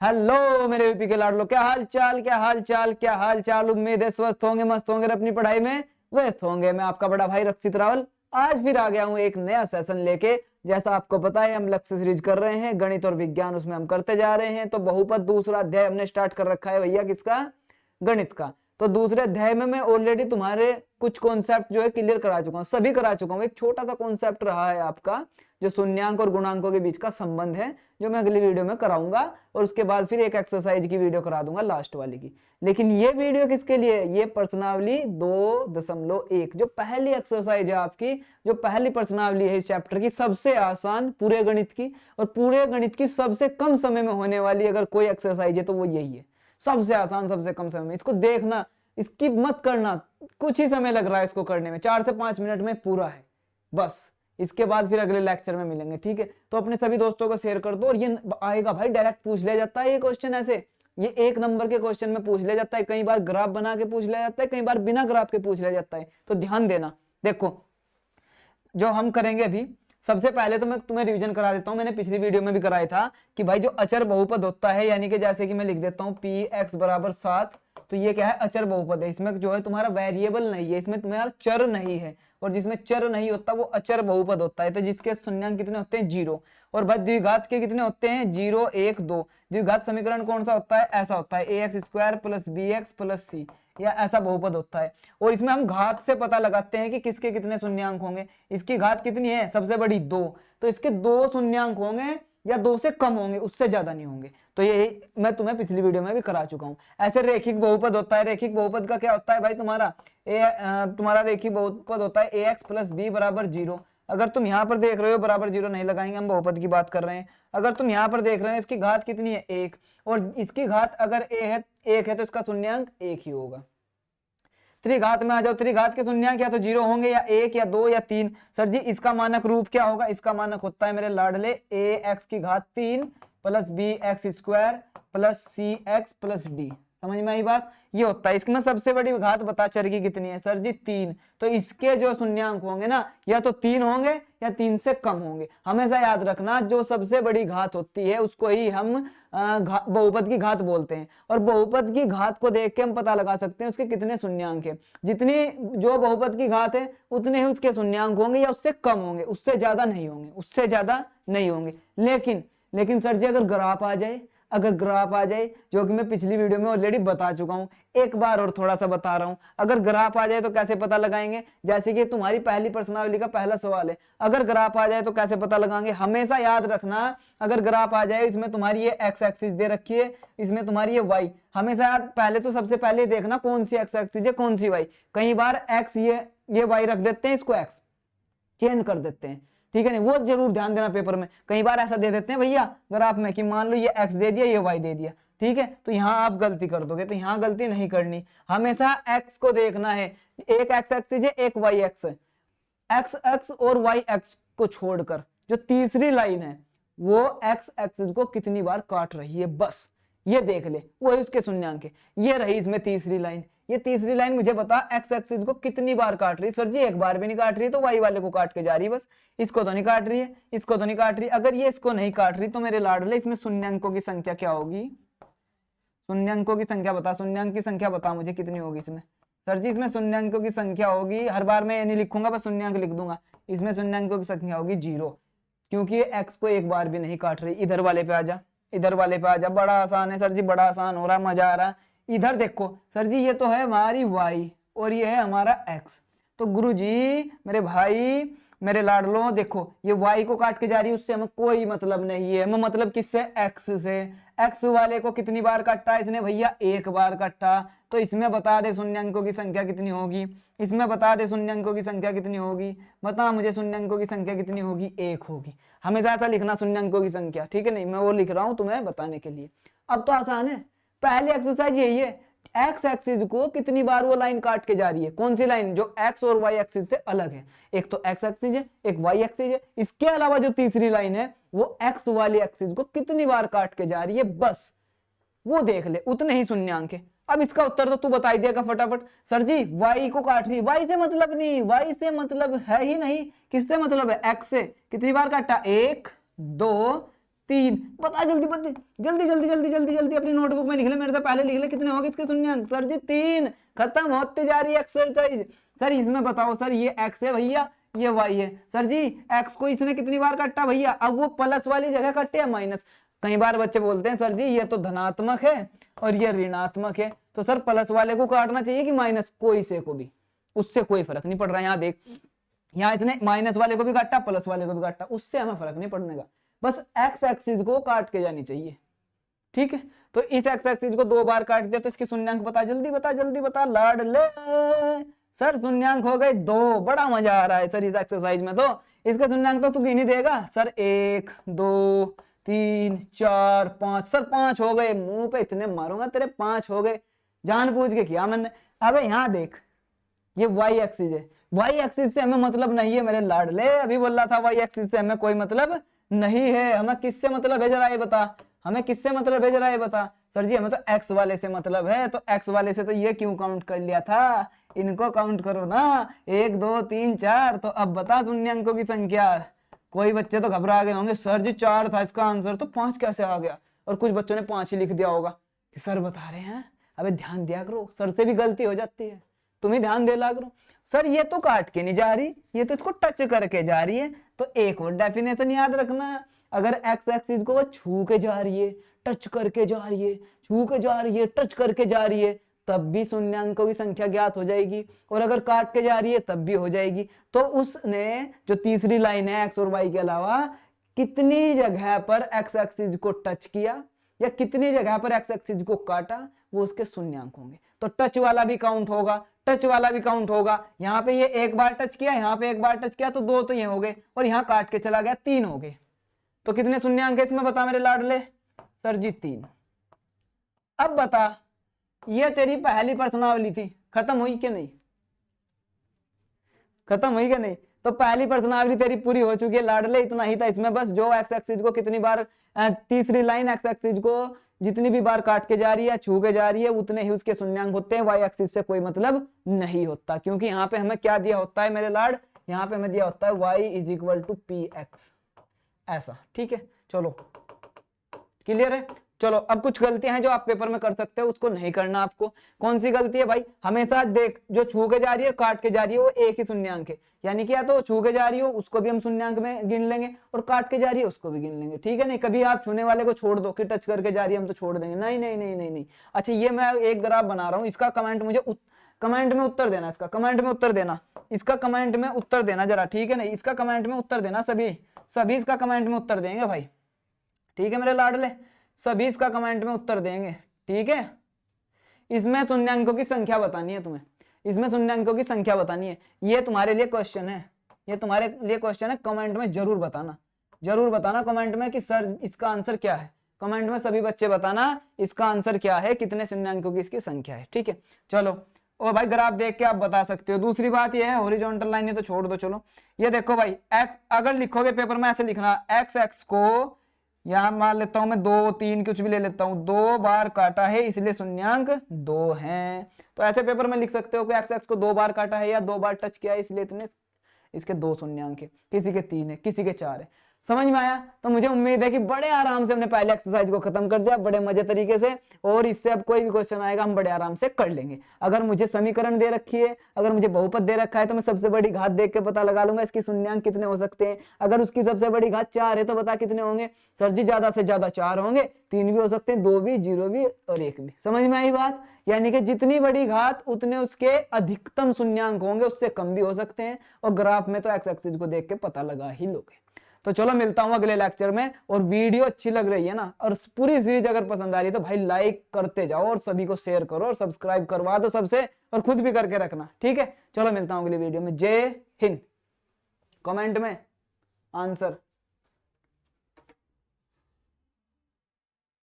Hello मेरे UP के लाडलो, क्या हाल चाल, क्या हाल चाल, क्या हाल चाल। उम्मीद है स्वस्थ होंगे, मस्त होंगे, अपनी पढ़ाई में व्यस्त होंगे। मैं आपका बड़ा भाई रक्षित रावल आज फिर आ गया हूं एक नया सेशन लेके। जैसा आपको पता है हम लक्ष्य सीरीज कर रहे हैं, गणित और विज्ञान उसमें हम करते जा रहे हैं। तो बहुपद दूसरा अध्याय हमने स्टार्ट कर रखा है भैया, किसका? गणित का। तो दूसरे अध्याय में मैं ऑलरेडी तुम्हारे कुछ कॉन्सेप्ट जो है क्लियर करा चुका हूँ, सभी करा चुका हूँ। एक छोटा सा कॉन्सेप्ट रहा है आपका, जो शून्यांक और गुणांकों के बीच का संबंध है, जो मैं अगली वीडियो में कराऊंगा। और उसके बाद फिर एक एक्सरसाइज की वीडियो करा दूंगा, लास्ट वाली की। लेकिन ये वीडियो किसके लिए? ये प्रश्नावली 2.1 जो पहली एक्सरसाइज है आपकी, जो पहली प्रश्नावली है इस चैप्टर की, सबसे आसान पूरे गणित की, और पूरे गणित की सबसे कम समय में होने वाली अगर कोई एक्सरसाइज है तो वो यही है। सबसे आसान, सबसे कम समय में। इसको देखना, इसकी मत करना, कुछ ही समय लग रहा है इसको करने में, 4 से 5 मिनट में पूरा है बस। इसके बाद फिर अगले लेक्चर में मिलेंगे, ठीक है? तो अपने सभी दोस्तों को शेयर कर दो। और ये आएगा भाई, डायरेक्ट पूछ लिया जाता है ये क्वेश्चन ऐसे, ये 1 नंबर के क्वेश्चन में पूछ लिया जाता है। कई बार ग्राफ बना के पूछ लिया जाता है, कई बार बिना ग्राफ के पूछ लिया जाता है। तो ध्यान देना। देखो जो हम करेंगे अभी, सबसे पहले तो मैं तुम्हें रिवीजन करा देता हूं। मैंने पिछली वीडियो में भी कराया था कि भाई जो अचर बहुपद होता है, यानी कि जैसे कि मैं लिख देता हूं px बराबर 7, तो ये क्या है? अचर बहुपद है। इसमें जो है तुम्हारा वेरिएबल नहीं है, इसमें तुम्हारा चर नहीं है, और जिसमें चर नहीं होता वो अचर बहुपद होता है। तो जिसके शून्यांक कितने होते हैं? 0। और भाई द्विघात के कितने होते हैं? 0, 1, 2। द्विघात समीकरण कौन सा होता है? ऐसा होता है ax² + bx + c, या ऐसा बहुपद होता है। और इसमें हम घात से पता लगाते हैं कि किसके कितने शून्यांक होंगे। इसकी घात कितनी है? सबसे बड़ी 2, तो इसके 2 शून्यांक होंगे, या 2 से कम होंगे, उससे ज्यादा नहीं होंगे। तो ये मैं तुम्हें पिछली वीडियो में भी करा चुका हूं। ऐसे रेखिक बहुपद होता है। रेखिक बहुपद का क्या होता है भाई? तुम्हारा रेखिक बहुपद होता है ax + b = 0। अगर तुम यहां पर देख रहे हो, बराबर 0 नहीं लगाएंगे, हम बहुपद की बात कर रहे हैं। अगर तुम यहां पर देख रहे हो, इसकी घात कितनी है? 1, और इसकी घात अगर 1 है तो इसका शून्यांक 1 ही होगा। त्रिघात में आ जाओ, त्रिघात के शून्यांक या तो 0 होंगे, या 1, या 2, या 3। सर जी इसका मानक रूप क्या होगा? इसका मानक होता है मेरे लाडले ax3 + bx² + cx + d। समझ में आई बात? ये होता है। इसमें सबसे बड़ी घात बता चर की कितनी है? सर जी 3। तो इसके जो शून्यांक होंगे ना, या तो 3 होंगे या 3 से कम होंगे। हमेशा याद रखना, जो सबसे बड़ी घात होती है उसको ही हम बहुपद की घात बोलते हैं। और बहुपद की घात को देख के हम पता लगा सकते हैं उसके कितने शून्यांक है। जितनी जो बहुपद की घात है उतने ही उसके शून्यांक होंगे, या उससे कम होंगे, उससे ज्यादा नहीं होंगे, उससे ज्यादा नहीं होंगे। लेकिन सर जी अगर ग्राफ आ जाए, जो कि मैं पिछली वीडियो में ऑलरेडी बता चुका हूं, एक बार और थोड़ा सा बता रहा हूं। अगर ग्राफ आ जाए तो कैसे पता लगाएंगे? जैसे कि तुम्हारी पहली प्रश्नावली का पहला सवाल है, अगर ग्राफ आ जाए तो कैसे पता लगाएंगे? हमेशा याद रखना, अगर ग्राफ आ जाए, इसमें तुम्हारी ये एक्स एक्सिस दे रखी है, इसमें तुम्हारी ये वाई, हमेशा यार पहले तो सबसे पहले देखना कौन सी एक्स एक्सिस है, कौन सी वाई। कई बार एक्स ये वाई रख देते हैं, इसको एक्स चेंज कर देते हैं, ठीक है? नहीं, वो जरूर ध्यान देना पेपर में। कई बार ऐसा दे देते हैं भैया ग्राफ में कि मान लो ये एक्स दे दिया, ये वाई दे दिया, ठीक है? तो यहां आप गलती कर दोगे, तो यहां गलती नहीं करनी। हमेशा एक्स को देखना है, एक एक्स एक्सिस है, एक वाई एक्स है। एक्स एक्स और वाई एक्स को छोड़कर जो तीसरी लाइन है वो एक्स एक्सिस को कितनी बार काट रही है, बस ये देख ले, वही उसके शून्यांक है। ये रही इसमें तीसरी लाइन। ये तीसरी लाइन मुझे बता एक्स एक्सिस को कितनी बार काट रही है? सर जी एक बार भी नहीं काट रही, तो वाई वाले को काट के जा रही है बस। इसको तो नहीं काट रही है, इसको तो नहीं काट रही। अगर ये इसको नहीं काट रही तो मेरे लाडले इसमें शून्यांकों की संख्या क्या होगी? शून्यांकों की संख्या बता, शून्यांक की संख्या बता मुझे कितनी होगी इसमें। सर जी इसमें शून्यांकों की संख्या होगी, हर बार मैं ये नहीं लिखूंगा, बस शून्यांक लिख दूंगा। इसमें शून्यांकों की संख्या होगी 0, क्योंकि ये एक्स को एक बार भी नहीं काट रही। इधर वाले पे आ जा, इधर वाले पे आ जा। बड़ा आसान है सर जी, बड़ा आसान हो रहा है, मजा आ रहा है। इधर देखो सर जी, ये तो है हमारी y और ये है हमारा x। तो गुरुजी, मेरे भाई, मेरे लाडलो, देखो ये y को काट के जा रही है, उससे हमें कोई मतलब नहीं है। हमें मतलब किससे? x से। x वाले को कितनी बार काटा इसने भैया? एक बार काटा। तो इसमें बता दे शून्यांकों की संख्या कितनी होगी, इसमें बता दे शून्यांकों की संख्या कितनी होगी, बता मुझे शून्यांकों की संख्या कितनी होगी? 1 होगी। हमेशा ऐसा लिखना शून्यांकों की संख्या, ठीक है? नहीं, मैं वो लिख रहा हूं तुम्हें बताने के लिए। अब तो आसान है, पहली एक्सरसाइज यही है, एक्स एक्सिस को कितनी बार वो लाइन काट के जा रही है। कौन सी लाइन? जो एक्स और वाई एक्सिस से अलग है। एक तो एक्स एक्सिस है, एक वाई एक्सिस है। इसके अलावा जो तीसरी लाइन है वो एक्स वाली एक्सिस को कितनी बार काट के जा रही है, बस वो देख ले, उतने ही शून्यांक है। अब इसका उत्तर तो तू बता ही देगा फटाफट। सर जी y को काट रही, y से मतलब नहीं, y से मतलब है ही नहीं। किससे मतलब है? x से। कितनी बार काटा? 1, 2, 3। बता जल्दी जल्दी जल्दी जल्दी जल्दी जल्दी जल्दी अपनी नोटबुक में लिख ले, मेरे से पहले लिख ले कितने हो गए इसके शून्यांक। सर जी 3। खत्म होते जा रही है एक्सरसाइज। सर इसमें बताओ सर ये x है भैया, ये y है। सर जी x को इसने कितनी बार काटा भैया, अब वो प्लस वाली जगह काटे या माइनस। कई बार बच्चे बोलते हैं सर जी ये तो धनात्मक है और ये ऋणात्मक है, तो सर प्लस वाले को काटना चाहिए कि माइनस, कोई से को भी, उससे कोई फर्क नहीं पड़ रहा है। यहाँ देख, यहाँ इसने माइनस वाले को भी काटा प्लस वाले को भी काटा, उससे हमें फर्क नहीं पड़ने का, बस एक्स एक्सिस को काट के जानी चाहिए। ठीक है, तो इस एक्स एक्सिस को 2 बार काट दिया तो इसके शून्यांक बता, जल्दी बता जल्दी बता लाड ले। सर शून्यांक हो गए 2। बड़ा मजा आ रहा है सर इस एक्सरसाइज में, तो इसका शून्यांक तो तू गिन ही देगा। सर 1 2 3 4 5, सर 5 हो गए। मुंह पे इतने मारूंगा तेरे, 5 हो गए, जान पूछ के किया मैंने। अबे यहाँ देख, ये वाई एक्सिस है, वाई एक्सिस से हमें मतलब नहीं है मेरे लाडले, अभी बोल रहा था वाई एक्सिस से हमें कोई मतलब नहीं है। हमें किससे मतलब है जरा ये बता, हमें किससे मतलब है जरा ये बता। सर जी हमें तो एक्स वाले से मतलब है, तो एक्स वाले से तो ये क्यों काउंट कर लिया था, इनको काउंट करो ना, 1 2 3 4। तो अब बता शून्यांकों की संख्या। कोई बच्चे तो घबरा गए होंगे, सर जी 4 था इसका आंसर, तो 5 कैसे आ गया। और कुछ बच्चों ने 5 ही लिख दिया होगा कि सर बता रहे हैं। अबे ध्यान दिया करो, सर से भी गलती हो जाती है, तुम ही ध्यान दे ला करो। सर ये तो काट के नहीं जा रही, ये तो इसको टच करके जा रही है। तो एक और डेफिनेशन याद रखना, अगर एक्स एक्सिस को वो छू के जा रही है, टच करके जा रही है, छू के जा रही है, टच करके जा रही है, तब भी शून्यांकों की संख्या ज्ञात हो जाएगी, और अगर काट के जा रही है तब भी हो जाएगी। तो उसने जो तीसरी लाइन है एक्स और वाई के अलावा कितनी जगह पर एक्स एक्सिस को टच किया या कितनी जगह पर एक्स एक्सिस को काटा, वो उसके शून्यांक होंगे। तो टच वाला भी काउंट होगा, टच वाला भी काउंट होगा। यहाँ पे ये 1 बार टच किया, यहाँ पे 1 बार टच किया, तो 2 तो ये हो गए, और यहाँ काट के चला गया, 3 हो गए। तो कितने शून्यांक है इसमें बता मेरे लाडले। सर जी 3। अब बता, ये तेरी पहली प्रश्नावली थी, खत्म हुई कि नहीं, खत्म हुई कि नहीं। तो पहली प्रश्नावली तेरी पूरी हो चुकी है लाडले, इतना ही था इसमें बस। जो एक्स एक्सिस को कितनी बार, तीसरी लाइन एक्स एक्सिस को जितनी भी बार काट के जा रही है, छू के जा रही है, उतने ही उसके शून्यांक होते हैं। वाई एक्सिस से कोई मतलब नहीं होता, क्योंकि यहाँ पे हमें क्या दिया होता है मेरे लाड, यहाँ पे हमें दिया होता है y = px, ऐसा। ठीक है, चलो क्लियर है। चलो अब कुछ गलतियां हैं जो आप पेपर में कर सकते हो, उसको नहीं करना आपको। कौन सी गलती है भाई, हमेशा देख, जो छू के जा रही है काट के जा रही है वो एक ही शून्यांक है, यानी कि या तो छू के जा रही हो उसको भी हम शून्यांक में गिन लेंगे, और काट के जा रही है उसको भी गिन लेंगे। ठीक है, नहीं कभी आप छूने वाले को छोड़ दो कि टच करके जा रही है हम तो छोड़ देंगे, नहीं नहीं नहीं नहीं नहीं। अच्छा ये मैं एक ग्राफ बना रहा हूँ, इसका कमेंट मुझे कमेंट में उत्तर देना, इसका कमेंट में उत्तर देना, इसका कमेंट में उत्तर देना जरा। ठीक है, नहीं इसका कमेंट में उत्तर देना, सभी इसका कमेंट में उत्तर देंगे भाई। ठीक है मेरे लाडले, सभी इसका कमेंट में उत्तर देंगे। ठीक है, इसमें शून्यांकों की संख्या बतानी है तुम्हें, इसमें शून्यांकों की संख्या बतानी है। ये तुम्हारे लिए क्वेश्चन है, ये तुम्हारे लिए क्वेश्चन है। कमेंट में जरूर बताना कमेंट में कि सर इसका आंसर क्या है। कमेंट में सभी बच्चे बताना इसका आंसर क्या है, कितने शून्यांकों की इसकी संख्या है। ठीक है, चलो और भाई ग्राफ देख के आप बता सकते हो। दूसरी बात ये है, हॉरिजॉन्टल लाइन है तो छोड़ दो। चलो ये देखो भाई, एक्स अगर लिखोगे पेपर में ऐसे लिखना, एक्स एक्स को यहां मान लेता हूं मैं 2 3 कुछ भी ले लेता हूं, 2 बार काटा है इसलिए शून्यांक 2 हैं। तो ऐसे पेपर में लिख सकते हो कि एक्स एक्स को 2 बार काटा है या 2 बार टच किया है इसलिए इतने, इसके 2 शून्यांक है, किसी के 3 है, किसी के 4 है। समझ में आया। तो मुझे उम्मीद है कि बड़े आराम से हमने पहले एक्सरसाइज को खत्म कर दिया, बड़े मजे तरीके से, और इससे अब कोई भी क्वेश्चन आएगा हम बड़े आराम से कर लेंगे। अगर मुझे समीकरण दे रखी है, अगर मुझे बहुपद दे रखा है, तो मैं सबसे बड़ी घात देख के पता लगा लूंगा इसकी शून्यांक कितने हो सकते हैं। अगर उसकी सबसे बड़ी घात 4 है तो बता कितने होंगे। सर जी ज्यादा से ज्यादा 4 होंगे, 3 भी हो सकते हैं, 2 भी, 0 भी और 1 भी। समझ में आई बात। यानी कि जितनी बड़ी घात उतने उसके अधिकतम शून्यांक होंगे, उससे कम भी हो सकते हैं। और ग्राफ में तो एक्स एक्सिस को देख के पता लगा ही लोगे। तो चलो मिलता हूं अगले लेक्चर में। और वीडियो अच्छी लग रही है ना, और पूरी सीरीज अगर पसंद आ रही है तो भाई लाइक करते जाओ और सभी को शेयर करो और सब्सक्राइब करवा दो सबसे, और खुद भी करके रखना। ठीक है, चलो मिलता हूं अगली वीडियो में। जय हिंद। कमेंट में आंसर